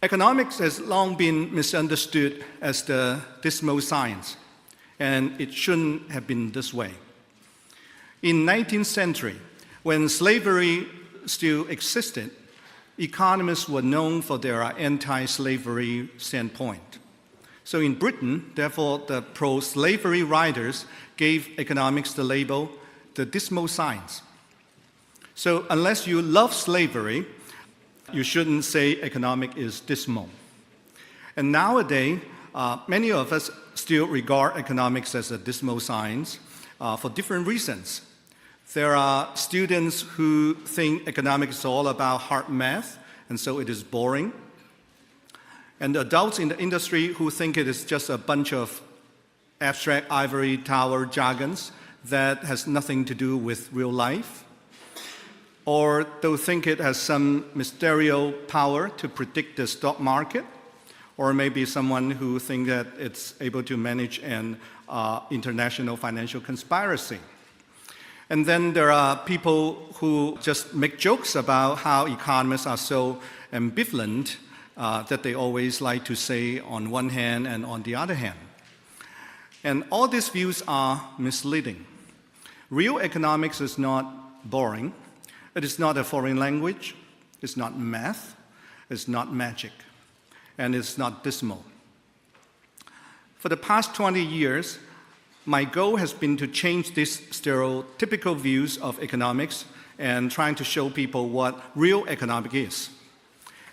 Economics has long been misunderstood as the dismal science, and it shouldn't have been this way. In the 19th century, when slavery still existed, economists were known for their anti-slavery standpoint. So in Britain, therefore, the pro-slavery writers gave economics the label, the dismal science. So unless you love slavery, you shouldn't say economics is dismal. And nowadays, many of us still regard economics as a dismal science for different reasons. There are students who think economics is all about hard math, and so it is boring. And adults in the industry who think it is just a bunch of abstract ivory tower jargons that has nothing to do with real life. Or they'll think it has some mysterious power to predict the stock market, or maybe someone who thinks that it's able to manage an international financial conspiracy. And then there are people who just make jokes about how economists are so ambivalent that they always like to say on one hand and on the other hand. And all these views are misleading. Real economics is not boring. It is not a foreign language. It's not math. It's not magic. And it's not dismal. For the past 20 years, my goal has been to change these stereotypical views of economics and trying to show people what real economics is.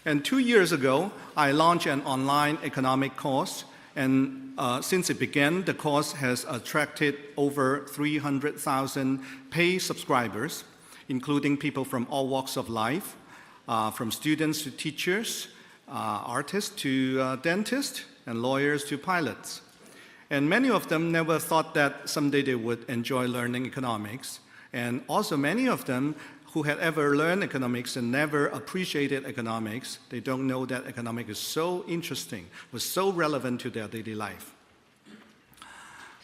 And 2 years ago, I launched an online economic course, and since it began, the course has attracted over 300,000 paid subscribers, including people from all walks of life, from students to teachers, artists to dentists, and lawyers to pilots. And many of them never thought that someday they would enjoy learning economics. And also many of them who had ever learned economics and never appreciated economics, they don't know that economics is so interesting, was so relevant to their daily life.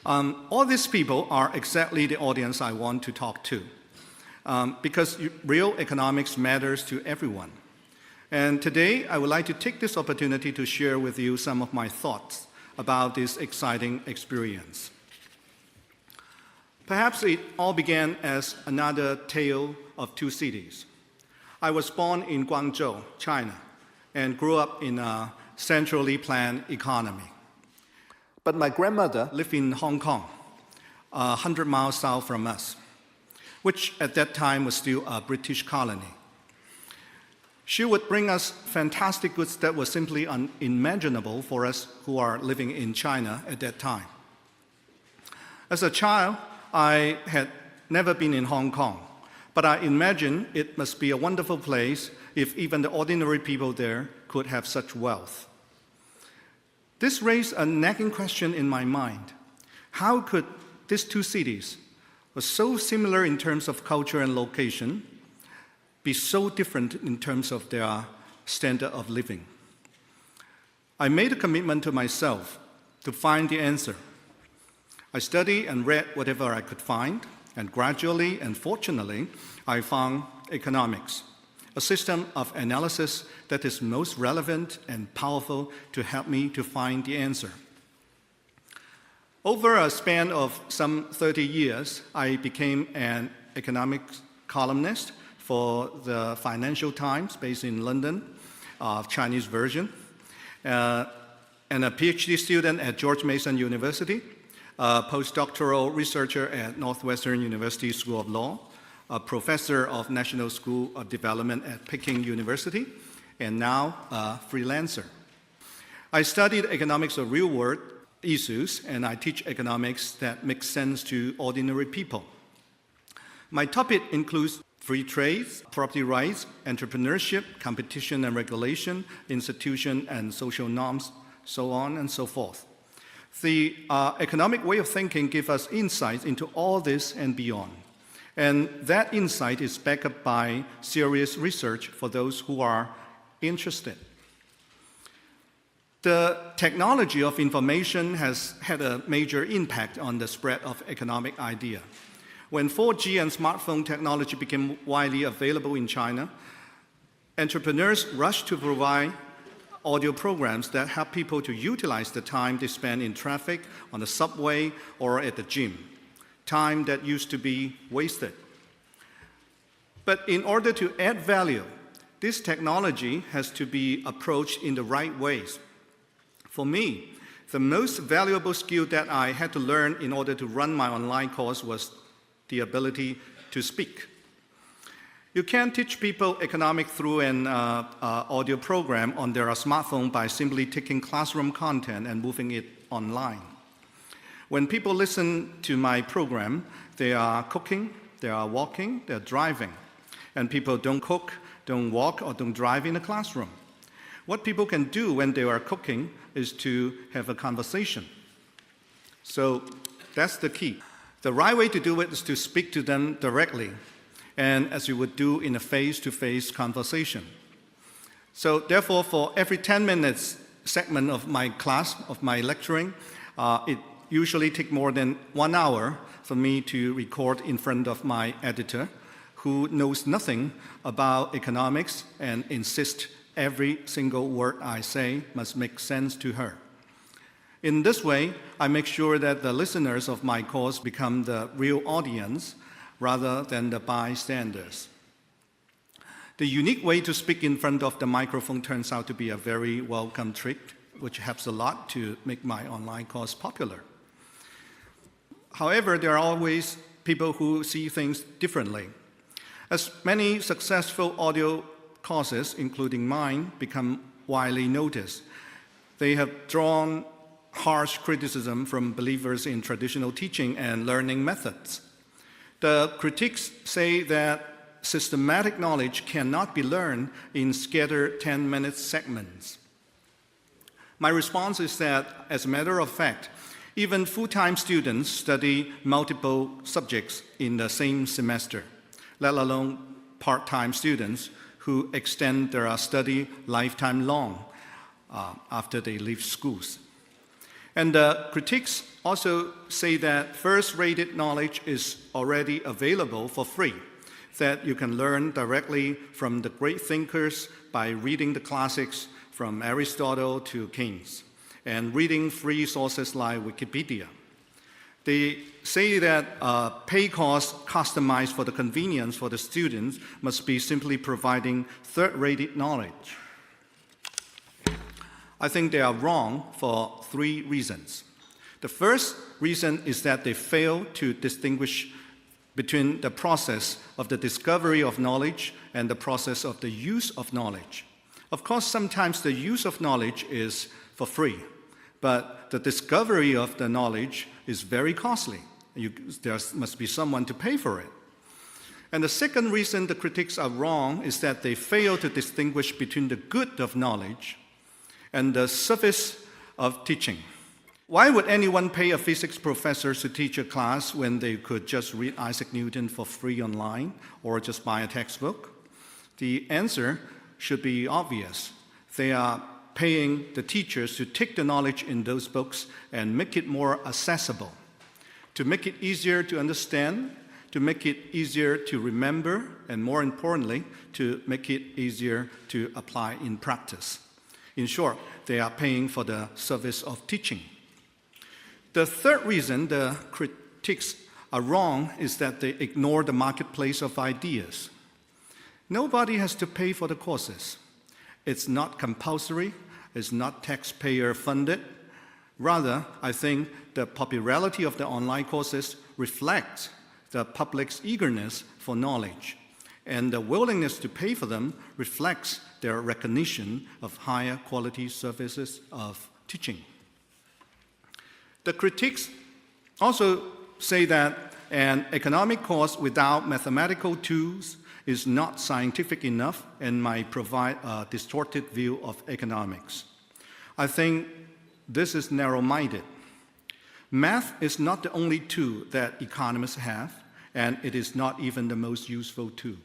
All these people are exactly the audience I want to talk to, because real economics matters to everyone. And today, I would like to take this opportunity to share with you some of my thoughts about this exciting experience. Perhaps it all began as another tale of two cities. I was born in Guangzhou, China, and grew up in a centrally planned economy. But my grandmother lived in Hong Kong, 100 miles south from us, which at that time was still a British colony. She would bring us fantastic goods that were simply unimaginable for us who are living in China at that time. As a child, I had never been in Hong Kong, but I imagined it must be a wonderful place if even the ordinary people there could have such wealth. This raised a nagging question in my mind. How could these two cities, were so similar in terms of culture and location, be so different in terms of their standard of living? I made a commitment to myself to find the answer. I studied and read whatever I could find, and gradually and fortunately, I found economics, a system of analysis that is most relevant and powerful to help me to find the answer. Over a span of some 30 years, I became an economics columnist for the Financial Times, based in London, Chinese version, and a PhD student at George Mason University, a postdoctoral researcher at Northwestern University School of Law, a professor of National School of Development at Peking University, and now a freelancer. I studied economics of real-world issues, and I teach economics that makes sense to ordinary people. My topic includes free trade, property rights, entrepreneurship, competition and regulation, institution and social norms, so on and so forth. The economic way of thinking gives us insights into all this and beyond. And that insight is backed up by serious research for those who are interested. The technology of information has had a major impact on the spread of economic idea. When 4G and smartphone technology became widely available in China, entrepreneurs rushed to provide audio programs that help people to utilize the time they spend in traffic, on the subway, or at the gym, time that used to be wasted. But in order to add value, this technology has to be approached in the right ways. For me, the most valuable skill that I had to learn in order to run my online course was the ability to speak. You can't teach people economics through an audio program on their smartphone by simply taking classroom content and moving it online. When people listen to my program, they are cooking, they are walking, they're driving. And people don't cook, don't walk, or don't drive in a classroom. What people can do when they are cooking is to have a conversation. So that's the key. The right way to do it is to speak to them directly, and as you would do in a face-to-face conversation. So therefore, for every 10 minutes segment of my class, of my lecturing, it usually takes more than 1 hour for me to record in front of my editor, who knows nothing about economics and insists every single word I say must make sense to her. In this way, I make sure that the listeners of my course become the real audience rather than the bystanders. The unique way to speak in front of the microphone turns out to be a very welcome trick, which helps a lot to make my online course popular. However, there are always people who see things differently. As many successful audio courses, including mine, become widely noticed, they have drawn harsh criticism from believers in traditional teaching and learning methods. The critics say that systematic knowledge cannot be learned in scattered 10-minute segments. My response is that, as a matter of fact, even full-time students study multiple subjects in the same semester, let alone part-time students who extend their study lifetime long after they leave schools. And the critics also say that first-rated knowledge is already available for free, that you can learn directly from the great thinkers by reading the classics from Aristotle to Keynes, and reading free sources like Wikipedia. They say that pay costs customized for the convenience for the students must be simply providing third-rated knowledge. I think they are wrong for 3 reasons. The first reason is that they fail to distinguish between the process of the discovery of knowledge and the process of the use of knowledge. Of course, sometimes the use of knowledge is for free, but the discovery of the knowledge is very costly. There must be someone to pay for it. And the second reason the critics are wrong is that they fail to distinguish between the good of knowledge and the service of teaching. Why would anyone pay a physics professor to teach a class when they could just read Isaac Newton for free online or just buy a textbook? The answer should be obvious. They are paying the teachers to take the knowledge in those books and make it more accessible, to make it easier to understand, to make it easier to remember, and more importantly, to make it easier to apply in practice. In short, they are paying for the service of teaching. The third reason the critics are wrong is that they ignore the marketplace of ideas. Nobody has to pay for the courses. It's not compulsory, it's not taxpayer funded. Rather, I think the popularity of the online courses reflects the public's eagerness for knowledge, and the willingness to pay for them reflects their recognition of higher quality services of teaching. The critics also say that an economic course without mathematical tools is not scientific enough and might provide a distorted view of economics. I think this is narrow-minded. Math is not the only tool that economists have, and it is not even the most useful tool.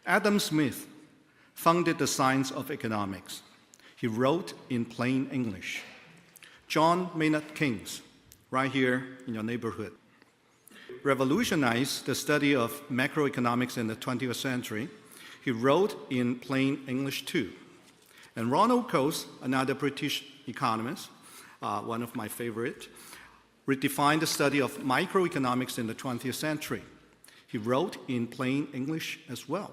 Adam Smith founded the science of economics. He wrote in plain English. John Maynard Keynes, right here in your neighborhood, revolutionized the study of macroeconomics in the 20th century. He wrote in plain English too. And Ronald Coase, another British economist, one of my favorite, redefined the study of microeconomics in the 20th century. He wrote in plain English as well.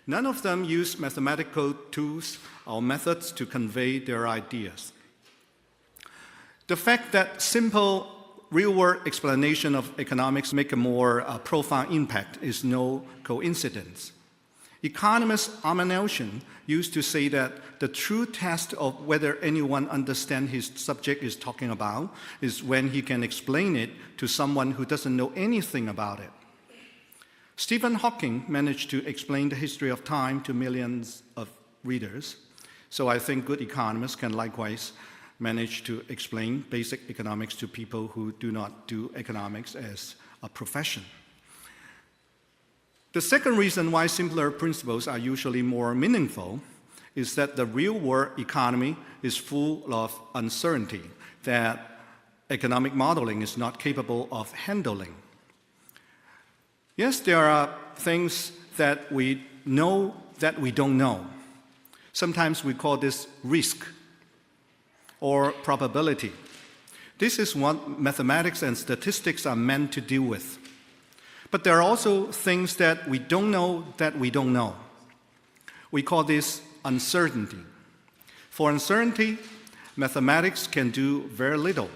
None of them used mathematical tools or methods to convey their ideas. The fact that simple real-world explanation of economics make a more profound impact is no coincidence. Economist Armin Elshin used to say that the true test of whether anyone understands his subject is talking about is when he can explain it to someone who doesn't know anything about it. Stephen Hawking managed to explain the history of time to millions of readers, so I think good economists can likewise manage to explain basic economics to people who do not do economics as a profession. The second reason why simpler principles are usually more meaningful is that the real-world economy is full of uncertainty that economic modeling is not capable of handling. Yes, there are things that we know that we don't know. Sometimes we call this risk or probability. This is what mathematics and statistics are meant to deal with. But there are also things that we don't know. We call this uncertainty. For uncertainty, mathematics can do very little.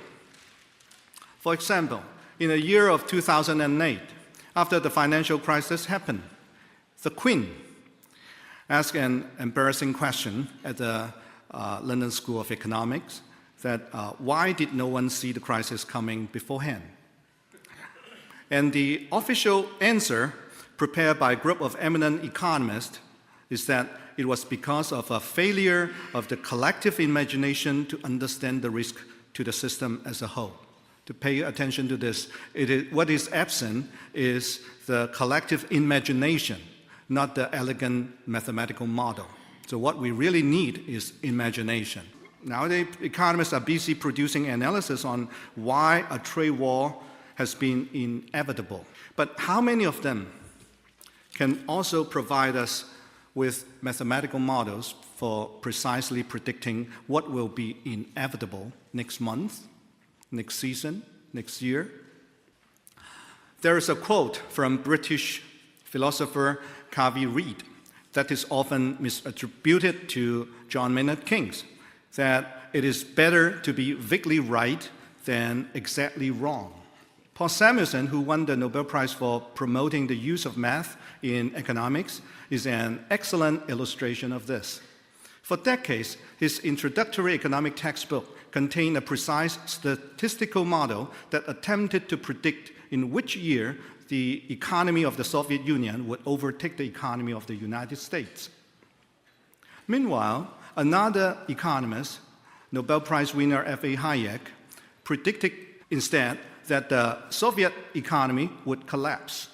For example, in the year of 2008, after the financial crisis happened, the Queen asked an embarrassing question at the London School of Economics that why did no one see the crisis coming beforehand? And the official answer prepared by a group of eminent economists is that it was because of a failure of the collective imagination to understand the risk to the system as a whole. To pay attention to this, what is absent is the collective imagination, not the elegant mathematical model. So what we really need is imagination. Nowadays, economists are busy producing analysis on why a trade war has been inevitable. But how many of them can also provide us with mathematical models for precisely predicting what will be inevitable next month, next season, next year? There is a quote from British philosopher Carvey Reid that is often misattributed to John Maynard Keynes, that it is better to be vaguely right than exactly wrong. Paul Samuelson, who won the Nobel Prize for promoting the use of math in economics, is an excellent illustration of this. For decades, his introductory economic textbook contained a precise statistical model that attempted to predict in which year the economy of the Soviet Union would overtake the economy of the United States. Meanwhile, another economist, Nobel Prize winner F.A. Hayek, predicted instead that the Soviet economy would collapse.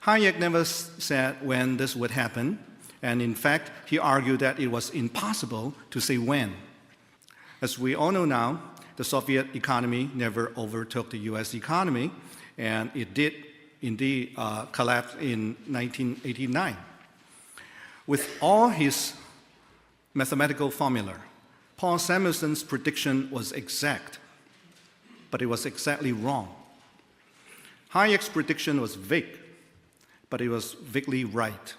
Hayek never said when this would happen, and in fact, he argued that it was impossible to say when. As we all know now, the Soviet economy never overtook the US economy, and it did indeed collapse in 1989. With all his mathematical formula, Paul Samuelson's prediction was exact, but it was exactly wrong. Hayek's prediction was vague, but it was vaguely right.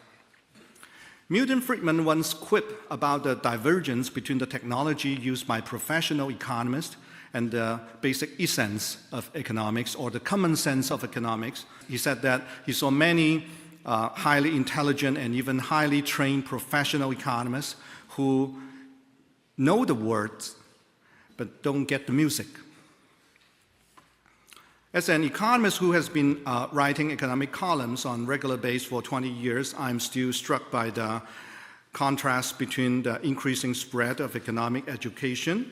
Milton Friedman once quipped about the divergence between the technology used by professional economists and the basic essence of economics, or the common sense of economics. He said that he saw many highly intelligent and even highly trained professional economists who know the words but don't get the music. As an economist who has been writing economic columns on a regular basis for 20 years, I'm still struck by the contrast between the increasing spread of economic education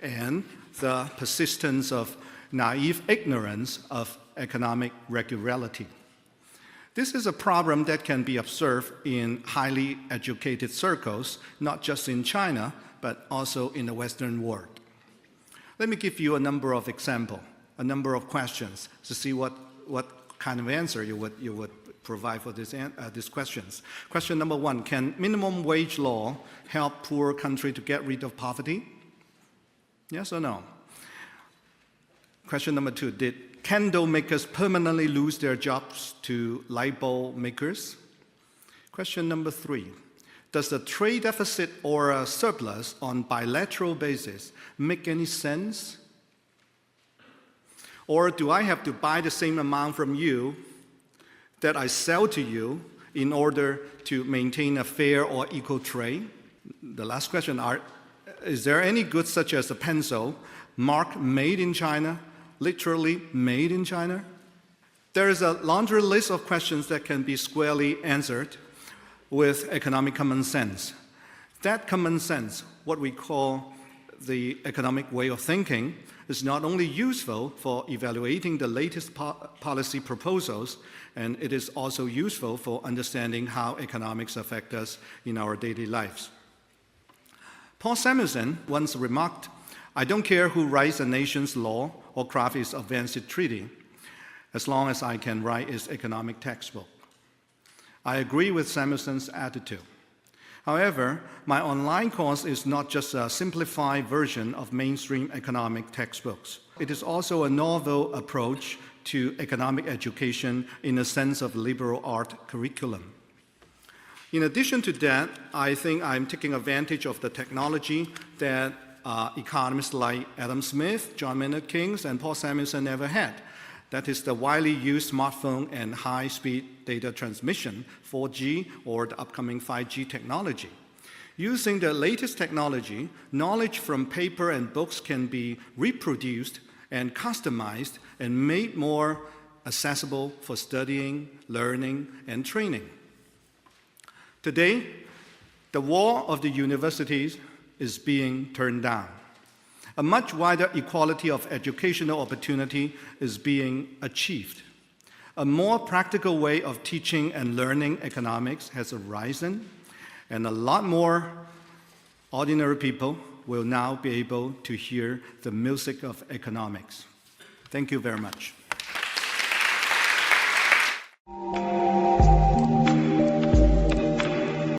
and the persistence of naive ignorance of economic regularity. This is a problem that can be observed in highly educated circles, not just in China, but also in the Western world. Let me give you a number of examples, a number of questions to see what kind of answer you would provide for these questions. Question number 1, can minimum wage law help poor country to get rid of poverty? Yes or no? Question number 2, did candle makers permanently lose their jobs to light bulb makers? Question number 3, does the trade deficit or a surplus on bilateral basis make any sense? Or do I have to buy the same amount from you that I sell to you in order to maintain a fair or equal trade? The last question, is there any goods such as a pencil marked made in China, literally made in China? There is a laundry list of questions that can be squarely answered with economic common sense. That common sense, what we call the economic way of thinking, is not only useful for evaluating the latest policy proposals, and it is also useful for understanding how economics affect us in our daily lives. Paul Samuelson once remarked, "I don't care who writes a nation's law or crafts its advanced treaty, as long as I can write its economic textbook." I agree with Samuelson's attitude. However, my online course is not just a simplified version of mainstream economic textbooks. It is also a novel approach to economic education in the sense of liberal art curriculum. In addition to that, I think I'm taking advantage of the technology that economists like Adam Smith, John Maynard Keynes, and Paul Samuelson never had. That is the widely used smartphone and high-speed data transmission, 4G, or the upcoming 5G technology. Using the latest technology, knowledge from paper and books can be reproduced and customized and made more accessible for studying, learning, and training. Today, the wall of the universities is being turned down. A much wider equality of educational opportunity is being achieved. A more practical way of teaching and learning economics has arisen, and a lot more ordinary people will now be able to hear the music of economics. Thank you very much.